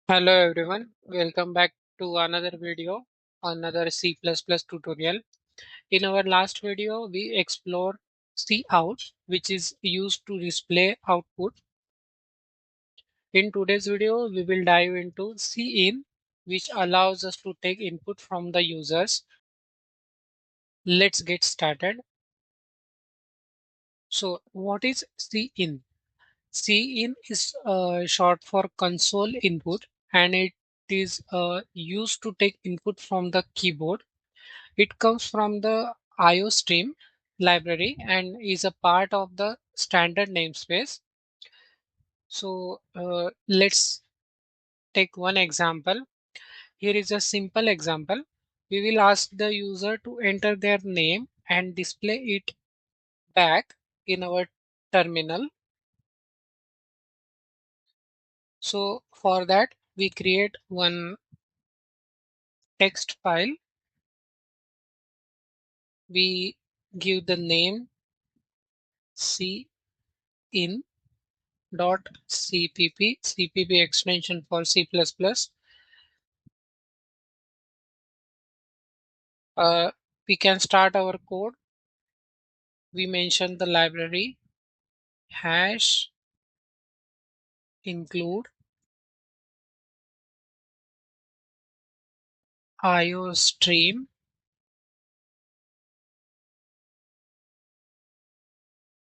Hello everyone, welcome back to another video, another C++ tutorial. In our last video, we explored Cout, which is used to display output. In today's video, we will dive into Cin, which allows us to take input from the users. Let's get started. So, what is Cin? Cin is short for console input, and it is used to take input from the keyboard. It comes from the IOStream library and is a part of the standard namespace. So let's take one example. Here is a simple example. We will ask the user to enter their name and display it back in our terminal. So for that, we create one text file. We give the name cin dot cpp extension for C++. uh, we can start our code. We mention the library hash include iostream,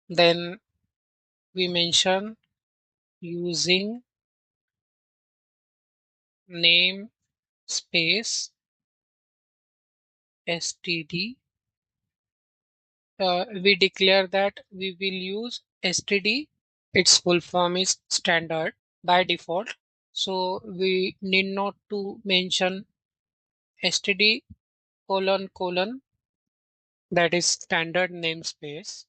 then we mention using name space std. We declare that we will use std. Its full form is standard by default, so we need not to mention std colon colon, that is standard namespace,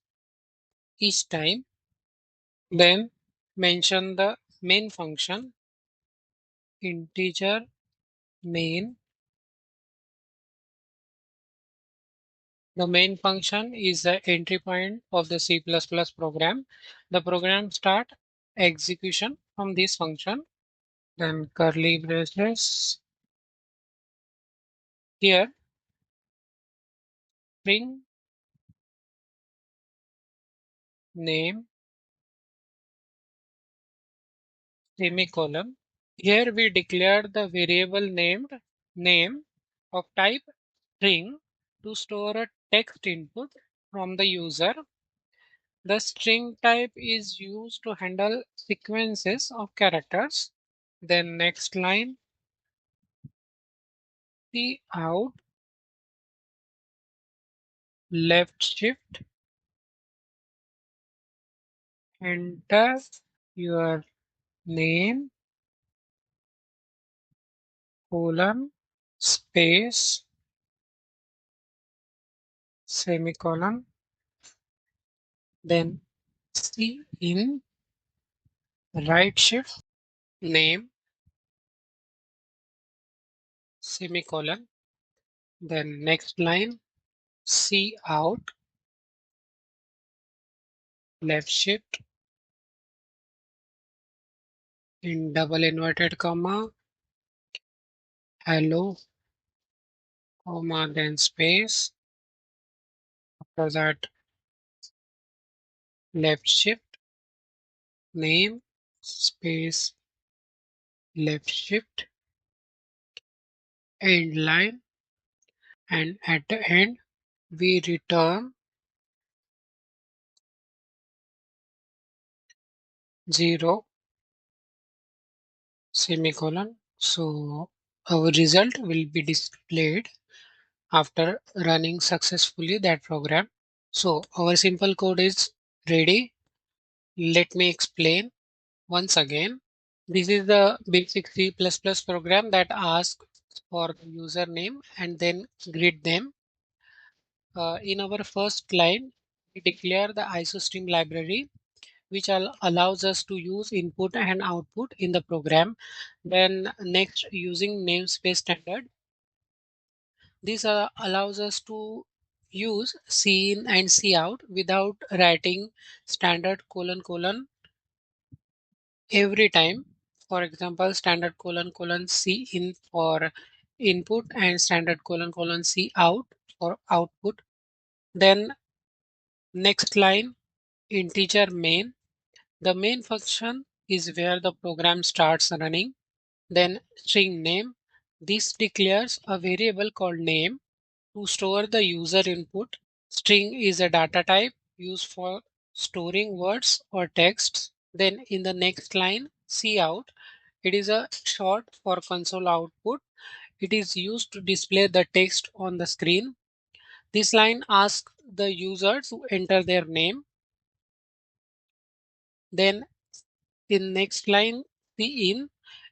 each time. Then mention the main function integer main. The main function is the entry point of the C++ program. The program start execution from this function. Then curly braces. Here string name semicolon. Here we declare the variable named name of type string to store a text input from the user. The string type is used to handle sequences of characters. Then next line, Cout left shift, enter your name colon space semicolon, then Cin right shift name semicolon, then next line Cout left shift in double inverted comma hello comma then space, after that left shift name space left shift end line, and at the end we return 0 semicolon. So our result will be displayed after running successfully that program. So our simple code is ready. Let me explain once again. This is the basic C++ program that asks for the username and then greet them. In our first line, we declare the isostream library, which allows us to use input and output in the program. Then next, using namespace standard, this allows us to use cin and cout without writing standard colon colon every time. For example, standard colon colon C in for input and standard colon colon C out for output. Then next line, integer main. The main function is where the program starts running. Then string name. This declares a variable called name to store the user input. String is a data type used for storing words or texts. Then in the next line, cout, it is a short for console output. It is used to display the text on the screen. This line asks the user to enter their name. Then in next line, cin,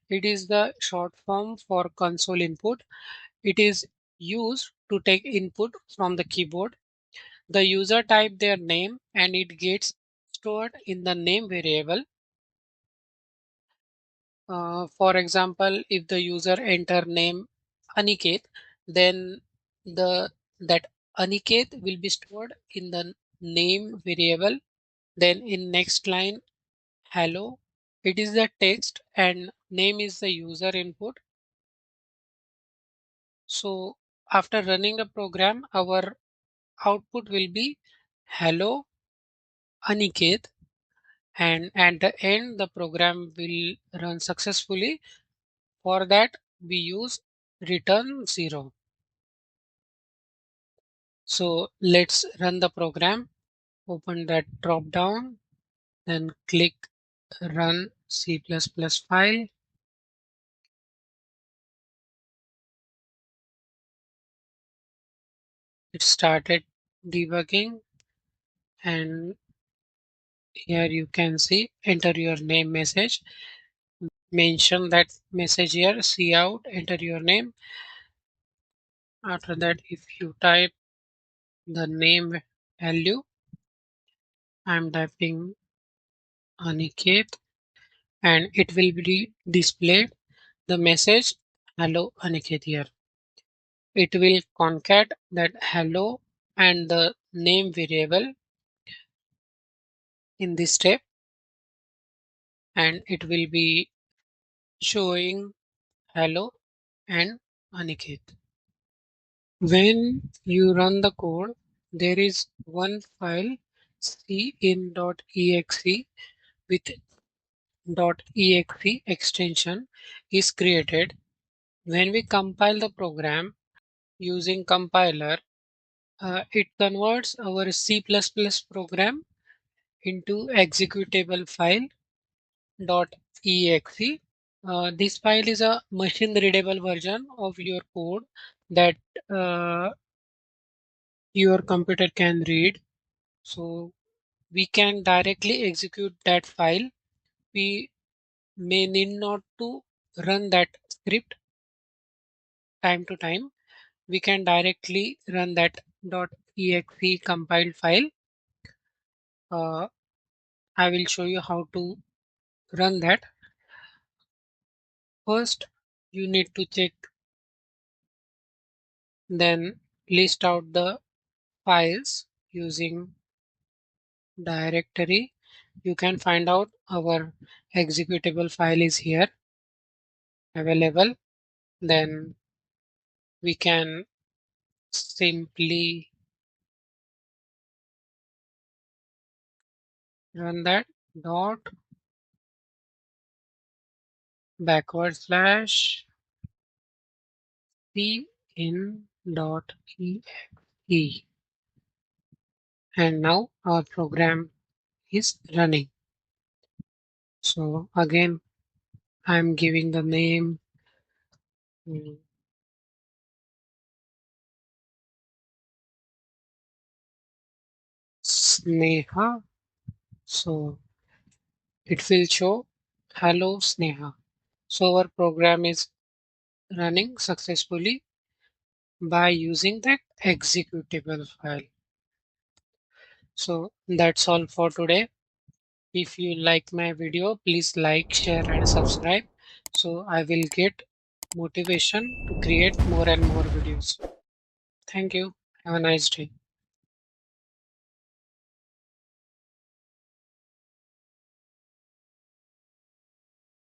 it is the short form for console input. It is used to take input from the keyboard. The user type their name and it gets stored in the name variable. For example, if the user enter name Aniket, then the that Aniket will be stored in the name variable. Then in next line, hello, it is the text and name is the user input. So after running the program, our output will be hello Aniket, and at the end the program will run successfully. For that we use return 0. So let's run the program. Open that drop down, then click run C++ file. It started debugging, and here you can see enter your name message. Mention that message here, cout, enter your name. After that, if you type the name value, I'm typing Aniket, and it will be displayed the message hello Aniket here. It will concat that hello and the name variable in this step, and it will be showing hello and Aniket. When you run the code, there is one file cin.exe with .exe extension is created. When we compile the program using compiler, it converts our C++ program into executable file .exe. This file is a machine readable version of your code that uh, your computer can read. So we can directly execute that file. We may need not to run that script time to time. We can directly run that .exe compiled file. Uh, I will show you how to run that. First, you need to check, then list out the files using directory. You can find out our executable file is here available. Then we can simply run that dot backward slash c in dot exe, and now our program is running. So again, I'm giving the name mm, Sneha. So it will show hello Sneha. So our program is running successfully by using that executable file. So that's all for today. If you like my video, please like, share and subscribe. So I will get motivation to create more and more videos. Thank you. Have a nice day.